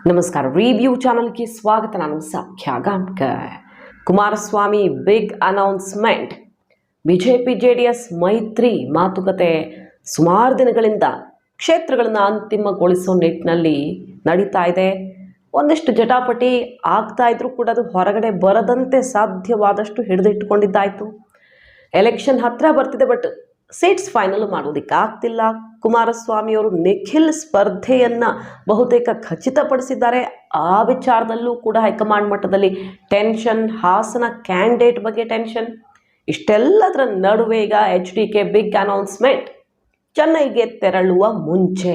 ನಮಸ್ಕಾರ. ರಿವ್ಯೂ ಚಾನಲ್ಗೆ ಸ್ವಾಗತ. ನಾನು Saukhya Gaonkar. Kumaraswamy big announcement. BJP JDS ಮೈತ್ರಿ ಮಾತುಕತೆ ಸುಮಾರು ದಿನಗಳಿಂದ ಕ್ಷೇತ್ರಗಳನ್ನು ಅಂತಿಮಗೊಳಿಸೋ ನಿಟ್ಟಿನಲ್ಲಿ ನಡೀತಾ ಇದೆ. ಒಂದಿಷ್ಟು ಜಟಾಪಟಿ ಆಗ್ತಾ ಇದ್ರೂ ಕೂಡ ಅದು ಹೊರಗಡೆ ಬರದಂತೆ ಸಾಧ್ಯವಾದಷ್ಟು ಹಿಡಿದಿಟ್ಟುಕೊಂಡಿದ್ದಾಯಿತು. ಎಲೆಕ್ಷನ್ ಹತ್ತಿರ ಬರ್ತಿದೆ, ಬಟ್ ಸೀಟ್ಸ್ ಫೈನಲ್ ಮಾಡೋದಕ್ಕೆ ಆಗ್ತಿಲ್ಲ. ಕುಮಾರಸ್ವಾಮಿಯವರು ನಿಖಿಲ್ ಸ್ಪರ್ಧೆಯನ್ನು ಬಹುತೇಕ ಖಚಿತಪಡಿಸಿದ್ದಾರೆ. ಆ ವಿಚಾರದಲ್ಲೂ ಕೂಡ ಹೈಕಮಾಂಡ್ ಮಟ್ಟದಲ್ಲಿ ಟೆನ್ಷನ್, ಹಾಸನ ಕ್ಯಾಂಡಿಡೇಟ್ ಬಗ್ಗೆ ಟೆನ್ಷನ್. ಇಷ್ಟೆಲ್ಲದರ ನಡುವೆ ಈಗ HDK ಬಿಗ್ ಅನೌನ್ಸ್ಮೆಂಟ್. ಚೆನ್ನೈಗೆ ತೆರಳುವ ಮುಂಚೆ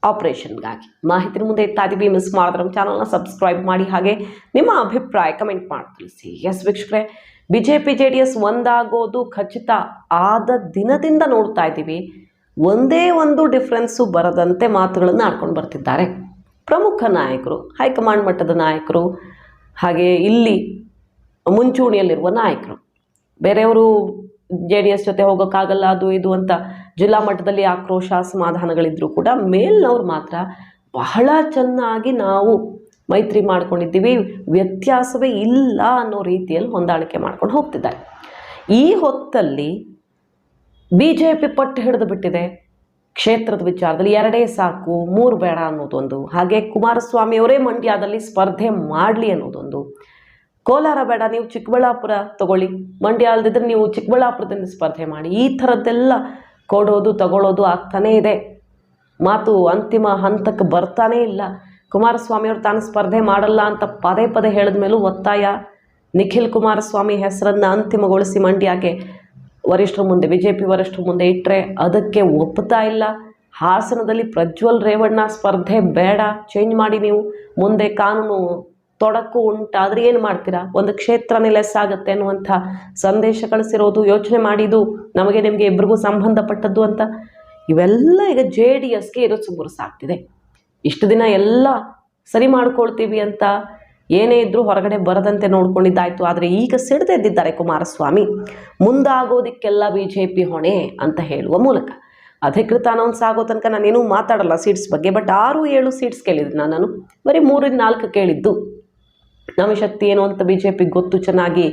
ಆಪರೇಷನ್ಗಾಗಿ ಮಾಹಿತಿ ಮುಂದೆ ಇರ್ತಾ ಇದ್ದೀವಿ. ಮಿಸ್ ಮಾಡಿದ್ರೆ ನಮ್ಮ ಚಾನಲ್ನ ಸಬ್ಸ್ಕ್ರೈಬ್ ಮಾಡಿ, ಹಾಗೆ ನಿಮ್ಮ ಅಭಿಪ್ರಾಯ ಕಮೆಂಟ್ ಮಾಡಿ ತಿಳಿಸಿ. ಎಸ್ ವೀಕ್ಷಕರೇ, ಬಿಜೆಪಿ ಜೆಡಿಎಸ್ ಒಂದಾಗೋದು ಖಚಿತ ಆದ ದಿನದಿಂದ ನೋಡ್ತಾ ಇದ್ದೀವಿ. ಒಂದೇ ಒಂದು ಡಿಫ್ರೆನ್ಸು ಬರದಂತೆ ಮಾತುಗಳನ್ನು ಆಡ್ಕೊಂಡು ಬರ್ತಿದ್ದಾರೆ ಪ್ರಮುಖ ನಾಯಕರು, ಹೈಕಮಾಂಡ್ ಮಟ್ಟದ ನಾಯಕರು, ಹಾಗೆ ಇಲ್ಲಿ ಮುಂಚೂಣಿಯಲ್ಲಿರುವ ನಾಯಕರು. ಬೇರೆಯವರು JDS ಜೊತೆ ಹೋಗೋಕ್ಕಾಗಲ್ಲ ಅದು ಇದು ಅಂತ ಜಿಲ್ಲಾ ಮಟ್ಟದಲ್ಲಿ ಆಕ್ರೋಶ ಅಸಮಾಧಾನಗಳಿದ್ರೂ ಕೂಡ ಮೇಲ್ನವ್ರು ಮಾತ್ರ ಬಹಳ ಚೆನ್ನಾಗಿ ನಾವು ಮೈತ್ರಿ ಮಾಡ್ಕೊಂಡಿದ್ದೀವಿ, ವ್ಯತ್ಯಾಸವೇ ಇಲ್ಲ ಅನ್ನೋ ರೀತಿಯಲ್ಲಿ ಹೊಂದಾಣಿಕೆ ಮಾಡ್ಕೊಂಡು ಹೋಗ್ತಿದ್ದಾರೆ. ಈ ಹೊತ್ತಲ್ಲಿ BJP ಪಟ್ಟು ಹಿಡಿದು ಬಿಟ್ಟಿದೆ ಕ್ಷೇತ್ರದ ವಿಚಾರದಲ್ಲಿ. 2 ಸಾಕು, 3 ಬೇಡ ಅನ್ನೋದೊಂದು, ಹಾಗೆ ಕುಮಾರಸ್ವಾಮಿಯವರೇ ಮಂಡ್ಯದಲ್ಲಿ ಸ್ಪರ್ಧೆ ಮಾಡಲಿ ಅನ್ನೋದೊಂದು. ಕೋಲಾರ ಬೇಡ, ನೀವು ಚಿಕ್ಕಬಳ್ಳಾಪುರ ತಗೊಳ್ಳಿ, ಮಂಡ್ಯ ಅಲ್ಲದಿದ್ರೆ ನೀವು ಚಿಕ್ಕಬಳ್ಳಾಪುರದಿಂದ ಸ್ಪರ್ಧೆ ಮಾಡಿ. ಈ ಥರದ್ದೆಲ್ಲ ಕೊಡೋದು ತಗೊಳ್ಳೋದು ಆಗ್ತಾನೇ ಇದೆ. ಮಾತು ಅಂತಿಮ ಹಂತಕ್ಕೆ ಬರ್ತಾನೇ ಇಲ್ಲ. ಕುಮಾರಸ್ವಾಮಿಯವರು ತಾನು ಸ್ಪರ್ಧೆ ಮಾಡಲ್ಲ ಅಂತ ಪದೇ ಪದೇ ಹೇಳಿದ ಮೇಲೂ ಒತ್ತಾಯ. ನಿಖಿಲ್ ಕುಮಾರಸ್ವಾಮಿ ಹೆಸರನ್ನು ಅಂತಿಮಗೊಳಿಸಿ ಮಂಡ್ಯಕ್ಕೆ ವರಿಷ್ಠರ ಮುಂದೆ, BJP ವರಿಷ್ಠರ ಮುಂದೆ ಇಟ್ಟರೆ ಅದಕ್ಕೆ ಒಪ್ಪುತ್ತಾ ಇಲ್ಲ. ಹಾಸನದಲ್ಲಿ ಪ್ರಜ್ವಲ್ ರೇವಣ್ಣ ಸ್ಪರ್ಧೆ ಬೇಡ, ಚೇಂಜ್ ಮಾಡಿ, ನೀವು ಮುಂದೆ ಕಾನೂನು ತೊಡಕು ಉಂಟಾದರೆ ಏನು ಮಾಡ್ತೀರಾ, ಒಂದು ಕ್ಷೇತ್ರನೇ ಲೆಸ್ ಆಗುತ್ತೆ ಅನ್ನುವಂಥ ಸಂದೇಶ ಕಳಿಸಿರೋದು. ಯೋಚನೆ ಮಾಡಿದ್ದು ನಮಗೆ ನಿಮಗೆ ಇಬ್ಬರಿಗೂ ಸಂಬಂಧಪಟ್ಟದ್ದು ಅಂತ. ಇವೆಲ್ಲ ಈಗ JDSಗೆ ಇರೋದು ಮುರುಸಾಗ್ತಿದೆ. ಇಷ್ಟು ದಿನ ಎಲ್ಲ ಸರಿ ಮಾಡ್ಕೊಳ್ತೀವಿ ಅಂತ ಏನೇ ಇದ್ರೂ ಹೊರಗಡೆ ಬರದಂತೆ ನೋಡ್ಕೊಂಡಿದ್ದಾಯಿತು. ಆದರೆ ಈಗ ಸಿಡ್ದೆದ್ದಿದ್ದಾರೆ ಕುಮಾರಸ್ವಾಮಿ. ಮುಂದಾಗೋದಕ್ಕೆಲ್ಲ BJP ಹೊಣೆ ಅಂತ ಹೇಳುವ ಮೂಲಕ ಅಧಿಕೃತ ಅನೌನ್ಸ್ ಆಗೋ ತನಕ ನಾನೇನು ಮಾತಾಡಲ್ಲ ಸೀಟ್ಸ್ ಬಗ್ಗೆ. ಬಟ್ 6-7 ಸೀಟ್ಸ್ ಕೇಳಿದ್ದು ನಾನು, ಬರೀ 3-4 ಕೇಳಿದ್ದು. ನಮ್ಮ ಶಕ್ತಿ ಏನು ಅಂತ BJP ಗೊತ್ತು ಚೆನ್ನಾಗಿ.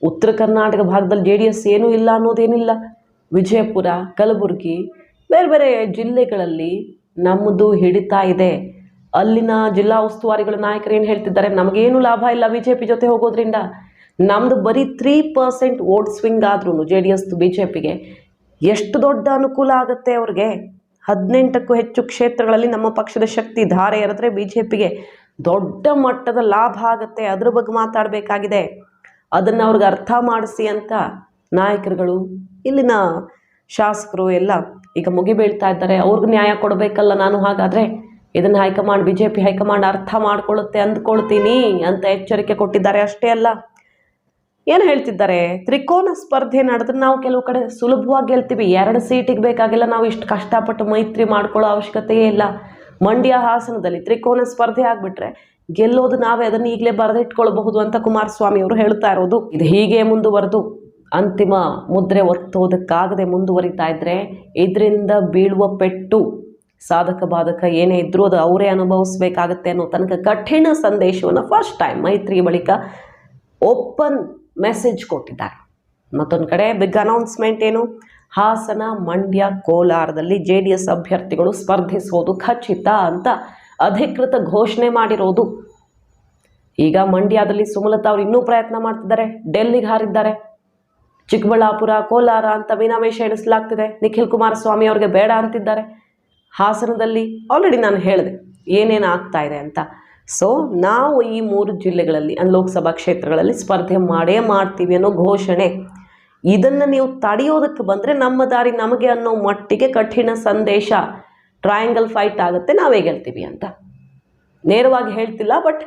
ಉತ್ತರ ಕರ್ನಾಟಕ ಭಾಗದಲ್ಲಿ JDS ಏನೂ ಇಲ್ಲ ಅನ್ನೋದೇನಿಲ್ಲ. ವಿಜಯಪುರ, ಕಲಬುರಗಿ, ಬೇರೆ ಬೇರೆ ಜಿಲ್ಲೆಗಳಲ್ಲಿ ನಮ್ಮದು ಹಿಡಿತಾ ಇದೆ. ಅಲ್ಲಿನ ಜಿಲ್ಲಾ ಉಸ್ತುವಾರಿಗಳ ನಾಯಕರು ಏನು ಹೇಳ್ತಿದ್ದಾರೆ, ನಮಗೇನು ಲಾಭ ಇಲ್ಲ BJP ಜೊತೆ ಹೋಗೋದ್ರಿಂದ. ನಮ್ಮದು ಬರೀ 3% ವೋಟ್ ಸ್ವಿಂಗ್ ಆದ್ರೂ JDSದು BJPಗೆ ಎಷ್ಟು ದೊಡ್ಡ ಅನುಕೂಲ ಆಗುತ್ತೆ ಅವ್ರಿಗೆ. 18ಕ್ಕೂ ಹೆಚ್ಚು ಕ್ಷೇತ್ರಗಳಲ್ಲಿ ನಮ್ಮ ಪಕ್ಷದ ಶಕ್ತಿ ಧಾರೆ ಎರೆದ್ರೆ BJPಗೆ ದೊಡ್ಡ ಮಟ್ಟದ ಲಾಭ ಆಗುತ್ತೆ. ಅದ್ರ ಬಗ್ಗೆ ಮಾತಾಡಬೇಕಾಗಿದೆ. ಅದನ್ನು ಅವ್ರಿಗೆ ಅರ್ಥ ಮಾಡಿಸಿ ಅಂತ ನಾಯಕರುಗಳು, ಇಲ್ಲಿನ ಶಾಸಕರು ಎಲ್ಲ ಈಗ ಮುಗಿಬೀಳ್ತಾ ಇದ್ದಾರೆ. ಅವ್ರಿಗೆ ನ್ಯಾಯ ಕೊಡಬೇಕಲ್ಲ ನಾನು. ಹಾಗಾದರೆ ಇದನ್ನು ಹೈಕಮಾಂಡ್, BJP ಹೈಕಮಾಂಡ್ ಅರ್ಥ ಮಾಡ್ಕೊಳ್ಳುತ್ತೆ ಅಂದ್ಕೊಳ್ತೀನಿ ಅಂತ ಎಚ್ಚರಿಕೆ ಕೊಟ್ಟಿದ್ದಾರೆ. ಅಷ್ಟೇ ಅಲ್ಲ, ಏನು ಹೇಳ್ತಿದ್ದಾರೆ, ತ್ರಿಕೋನ ಸ್ಪರ್ಧೆ ನಡೆದ್ರೆ ನಾವು ಕೆಲವು ಕಡೆ ಸುಲಭವಾಗಿ ಗೆಲ್ತೀವಿ. 2 ಸೀಟಿಗೆ ಬೇಕಾಗಿಲ್ಲ, ನಾವು ಇಷ್ಟು ಕಷ್ಟಪಟ್ಟು ಮೈತ್ರಿ ಮಾಡ್ಕೊಳ್ಳೋ ಅವಶ್ಯಕತೆಯೇ ಇಲ್ಲ. ಮಂಡ್ಯ, ಹಾಸನದಲ್ಲಿ ತ್ರಿಕೋನ ಸ್ಪರ್ಧೆ ಆಗಿಬಿಟ್ರೆ ಗೆಲ್ಲೋದು ನಾವೇ, ಅದನ್ನು ಈಗಲೇ ಬರೆದಿಟ್ಕೊಳ್ಬಹುದು ಅಂತ ಕುಮಾರಸ್ವಾಮಿ ಅವರು ಹೇಳ್ತಾ ಇರೋದು. ಇದು ಹೀಗೆ ಮುಂದುವರೆದು ಅಂತಿಮ ಮುದ್ರೆ ಒತ್ತೋದಕ್ಕಾಗದೆ ಮುಂದುವರಿತಾ ಇದ್ದರೆ ಇದರಿಂದ ಬೀಳುವ ಪೆಟ್ಟು, ಸಾಧಕ ಬಾಧಕ ಏನೇ ಇದ್ರೂ ಅದು ಅವರೇ ಅನುಭವಿಸ್ಬೇಕಾಗತ್ತೆ ಅನ್ನೋ ತನಕ ಕಠಿಣ ಸಂದೇಶವನ್ನು ಫಸ್ಟ್ ಟೈಮ್ ಮೈತ್ರಿ ಬಳಿಕ ಓಪನ್ ಮೆಸೇಜ್ ಕೊಟ್ಟಿದ್ದಾರೆ. ಮತ್ತೊಂದು ಕಡೆ ಬಿಗ್ ಅನೌನ್ಸ್ಮೆಂಟ್ ಏನು, ಹಾಸನ, ಮಂಡ್ಯ, ಕೋಲಾರದಲ್ಲಿ JDS ಅಭ್ಯರ್ಥಿಗಳು ಸ್ಪರ್ಧಿಸೋದು ಖಚಿತ ಅಂತ ಅಧಿಕೃತ ಘೋಷಣೆ ಮಾಡಿರೋದು. ಈಗ ಮಂಡ್ಯದಲ್ಲಿ ಸುಮಲತಾ ಅವರು ಇನ್ನೂ ಪ್ರಯತ್ನ ಮಾಡ್ತಿದ್ದಾರೆ, ಡೆಲ್ಲಿಗೆ ಹಾರಿದ್ದಾರೆ. ಚಿಕ್ಕಬಳ್ಳಾಪುರ, ಕೋಲಾರ ಅಂತ ಮೀನಾಮೇಷ ಎಣಿಸಲಾಗ್ತಿದೆ. ನಿಖಿಲ್ ಕುಮಾರಸ್ವಾಮಿ ಅವ್ರಿಗೆ ಬೇಡ ಅಂತಿದ್ದಾರೆ. ಹಾಸನದಲ್ಲಿ ಆಲ್ರೆಡಿ ನಾನು ಹೇಳಿದೆ ಏನೇನು ಆಗ್ತಾ ಇದೆ ಅಂತ. ಸೊ ನಾವು ಈ 3 ಜಿಲ್ಲೆಗಳಲ್ಲಿ ಲೋಕಸಭಾ ಕ್ಷೇತ್ರಗಳಲ್ಲಿ ಸ್ಪರ್ಧೆ ಮಾಡೇ ಮಾಡ್ತೀವಿ ಅನ್ನೋ ಘೋಷಣೆ. ಇದನ್ನು ನೀವು ತಡೆಯೋದಕ್ಕೆ ಬಂದರೆ ನಮ್ಮ ದಾರಿ ನಮಗೆ ಅನ್ನೋ ಮಟ್ಟಿಗೆ ಕಠಿಣ ಸಂದೇಶ. ಟ್ರಯಾಂಗಲ್ ಫೈಟ್ ಆಗುತ್ತೆ, ನಾವೇ ಗೆಲ್ತೀವಿ ಅಂತ ನೇರವಾಗಿ ಹೇಳ್ತಿಲ್ಲ, ಬಟ್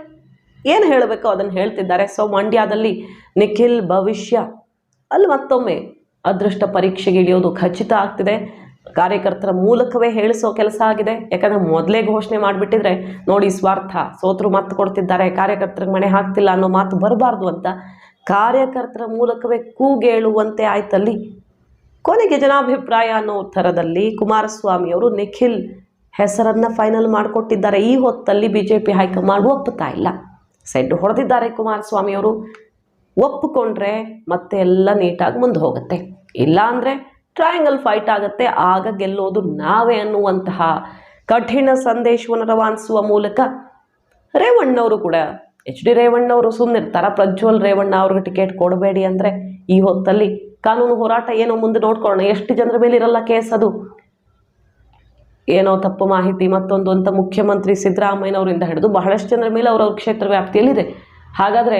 ಏನು ಹೇಳಬೇಕೋ ಅದನ್ನು ಹೇಳ್ತಿದ್ದಾರೆ. ಸೊ ಮಂಡ್ಯದಲ್ಲಿ ನಿಖಿಲ್ ಭವಿಷ್ಯ ಅಲ್ಲಿ ಮತ್ತೊಮ್ಮೆ ಅದೃಷ್ಟ ಪರೀಕ್ಷೆಗೆ ಇಳಿಯೋದು ಖಚಿತ ಆಗ್ತಿದೆ. ಕಾರ್ಯಕರ್ತರ ಮೂಲಕವೇ ಹೇಳಿಸೋ ಕೆಲಸ ಆಗಿದೆ. ಯಾಕಂದರೆ ಮೊದಲೇ ಘೋಷಣೆ ಮಾಡಿಬಿಟ್ಟಿದ್ರೆ ನೋಡಿ ಸ್ವಾರ್ಥ, ಸೋತರು ಮಾತು ಕೊಡ್ತಿದ್ದಾರೆ, ಕಾರ್ಯಕರ್ತರಿಗೆ ಮಣೆ ಹಾಕ್ತಿಲ್ಲ ಅನ್ನೋ ಮಾತು ಬರಬಾರ್ದು ಅಂತ ಕಾರ್ಯಕರ್ತರ ಮೂಲಕವೇ ಕೂಗೇಳುವಂತೆ ಆಯ್ತಲ್ಲಿ. ಕೊನೆಗೆ ಜನಾಭಿಪ್ರಾಯ ಅನ್ನೋ ಥರದಲ್ಲಿ ಕುಮಾರಸ್ವಾಮಿಯವರು ನಿಖಿಲ್ ಹೆಸರನ್ನು ಫೈನಲ್ ಮಾಡಿಕೊಟ್ಟಿದ್ದಾರೆ. ಈ ಹೊತ್ತಲ್ಲಿ BJP ಹೈಕಮಾಂಡ್ ಒಪ್ಪುತ್ತಾ ಇಲ್ಲ. ಸೆಡ್ ಹೊಡೆದಿದ್ದಾರೆ ಕುಮಾರಸ್ವಾಮಿ ಅವರು. ಒಪ್ಪಿಕೊಂಡ್ರೆ ಮತ್ತೆ ಎಲ್ಲ ನೀಟಾಗಿ ಮುಂದೆ ಹೋಗುತ್ತೆ, ಇಲ್ಲ ಅಂದರೆ ಟ್ರಯಾಂಗಲ್ ಫೈಟ್ ಆಗುತ್ತೆ, ಆಗ ಗೆಲ್ಲೋದು ನಾವೇ ಅನ್ನುವಂತಹ ಕಠಿಣ ಸಂದೇಶವನ್ನು ರವಾನಿಸುವ ಮೂಲಕ ರೇವಣ್ಣವರು ಕೂಡ HD ರೇವಣ್ಣವರು ಸುಮ್ಮನಿರ್ತಾರ? ಪ್ರಜ್ವಲ್ ರೇವಣ್ಣ ಅವ್ರಿಗೆ ಟಿಕೆಟ್ ಕೊಡಬೇಡಿ ಅಂದರೆ ಈ ಹೊತ್ತಲ್ಲಿ ಕಾನೂನು ಹೋರಾಟ ಏನೋ ಮುಂದೆ ನೋಡ್ಕೊಳ್ಳೋಣ. ಎಷ್ಟು ಜನರ ಮೇಲೆ ಇರಲ್ಲ ಕೇಸ್, ಅದು ಏನೋ ತಪ್ಪು ಮಾಹಿತಿ ಮತ್ತೊಂದು ಅಂತ ಮುಖ್ಯಮಂತ್ರಿ ಸಿದ್ದರಾಮಯ್ಯನವರಿಂದ ಹಿಡಿದು ಬಹಳಷ್ಟು ಜನರ ಮೇಲೆ ಅವರವ್ರ ಕ್ಷೇತ್ರ ವ್ಯಾಪ್ತಿಯಲ್ಲಿದೆ. ಹಾಗಾದರೆ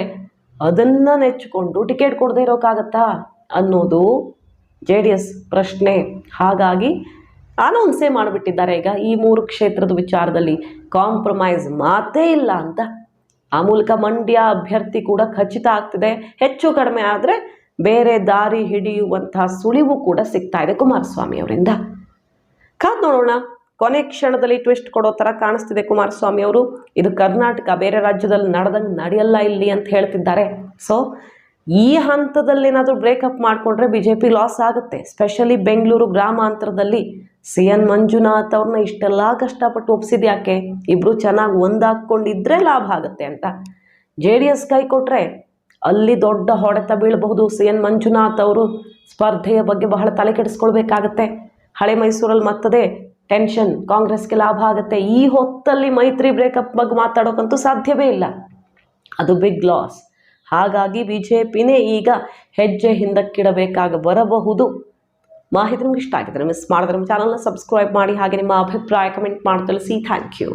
ಅದನ್ನು ನೆಚ್ಚಿಕೊಂಡು ಟಿಕೆಟ್ ಕೊಡದೇ ಇರೋಕ್ಕಾಗತ್ತಾ ಅನ್ನೋದು JDS ಪ್ರಶ್ನೆ. ಹಾಗಾಗಿ ಅನೌನ್ಸೇ ಮಾಡಿಬಿಟ್ಟಿದ್ದಾರೆ ಈಗ ಈ 3 ಕ್ಷೇತ್ರದ ವಿಚಾರದಲ್ಲಿ ಕಾಂಪ್ರಮೈಸ್ ಮಾತೇ ಇಲ್ಲ ಅಂತ. ಆ ಮೂಲಕ ಮಂಡ್ಯ ಅಭ್ಯರ್ಥಿ ಕೂಡ ಖಚಿತ ಆಗ್ತಿದೆ. ಹೆಚ್ಚು ಕಡಿಮೆ ಆದರೆ ಬೇರೆ ದಾರಿ ಹಿಡಿಯುವಂತಹ ಸುಳಿವು ಕೂಡ ಸಿಗ್ತಾ ಇದೆ ಕುಮಾರಸ್ವಾಮಿ ಅವರಿಂದ. ಕಾದ್ ನೋಡೋಣ. ಕೊನೆ ಕ್ಷಣದಲ್ಲಿ ಟ್ವಿಸ್ಟ್ ಕೊಡೋ ಥರ ಕಾಣಿಸ್ತಿದೆ ಕುಮಾರಸ್ವಾಮಿ ಅವರು. ಇದು ಕರ್ನಾಟಕ, ಬೇರೆ ರಾಜ್ಯದಲ್ಲಿ ನಡೆದಂಗೆ ನಡೆಯಲ್ಲ ಇಲ್ಲಿ ಅಂತ ಹೇಳ್ತಿದ್ದಾರೆ. ಸೊ ಈ ಹಂತದಲ್ಲೇನಾದರೂ ಬ್ರೇಕಪ್ ಮಾಡಿಕೊಂಡ್ರೆ BJP ಲಾಸ್ ಆಗುತ್ತೆ. ಸ್ಪೆಷಲಿ ಬೆಂಗಳೂರು ಗ್ರಾಮಾಂತರದಲ್ಲಿ CN ಮಂಜುನಾಥ್ ಅವ್ರನ್ನ ಇಷ್ಟೆಲ್ಲ ಕಷ್ಟಪಟ್ಟು ಒಪ್ಸಿದ್ಯಾಕೆ? ಇಬ್ಬರು ಚೆನ್ನಾಗಿ ಒಂದಾಕೊಂಡಿದ್ರೆ ಲಾಭ ಆಗುತ್ತೆ ಅಂತ. JDS ಕೈ ಕೊಟ್ಟರೆ ಅಲ್ಲಿ ದೊಡ್ಡ ಹೊಡೆತ ಬೀಳಬಹುದು. CN ಮಂಜುನಾಥ್ ಅವರು ಸ್ಪರ್ಧೆಯ ಬಗ್ಗೆ ಬಹಳ ತಲೆ ಕೆಡಿಸ್ಕೊಳ್ಬೇಕಾಗತ್ತೆ. ಹಳೆ ಮೈಸೂರಲ್ಲಿ ಮತ್ತದೇ ಟೆನ್ಷನ್, ಕಾಂಗ್ರೆಸ್ಗೆ ಲಾಭ ಆಗುತ್ತೆ. ಈ ಹೊತ್ತಲ್ಲಿ ಮೈತ್ರಿ ಬ್ರೇಕಪ್ ಬಗ್ಗೆ ಮಾತಾಡೋಕ್ಕಂತೂ ಸಾಧ್ಯವೇ ಇಲ್ಲ, ಅದು ಬಿಗ್ ಲಾಸ್. ಹಾಗಾಗಿ BJPನೇ ಈಗ ಹೆಜ್ಜೆ ಹಿಂದಕ್ಕಿಡಬೇಕಾಗ ಬರಬಹುದು. ಮಾಹಿತಿ ನಿಮ್ಗೆ ಇಷ್ಟ ಆಗಿದ್ರೆ ಮಿಸ್ ಮಾಡಿದ್ರೆ ನಮ್ಮ ಚಾನಲ್ನ ಸಬ್ಸ್ಕ್ರೈಬ್ ಮಾಡಿ, ಹಾಗೆ ನಿಮ್ಮ ಅಭಿಪ್ರಾಯ ಕಮೆಂಟ್ ಮಾಡಿ ತಿಳಿಸಿ. Thank you.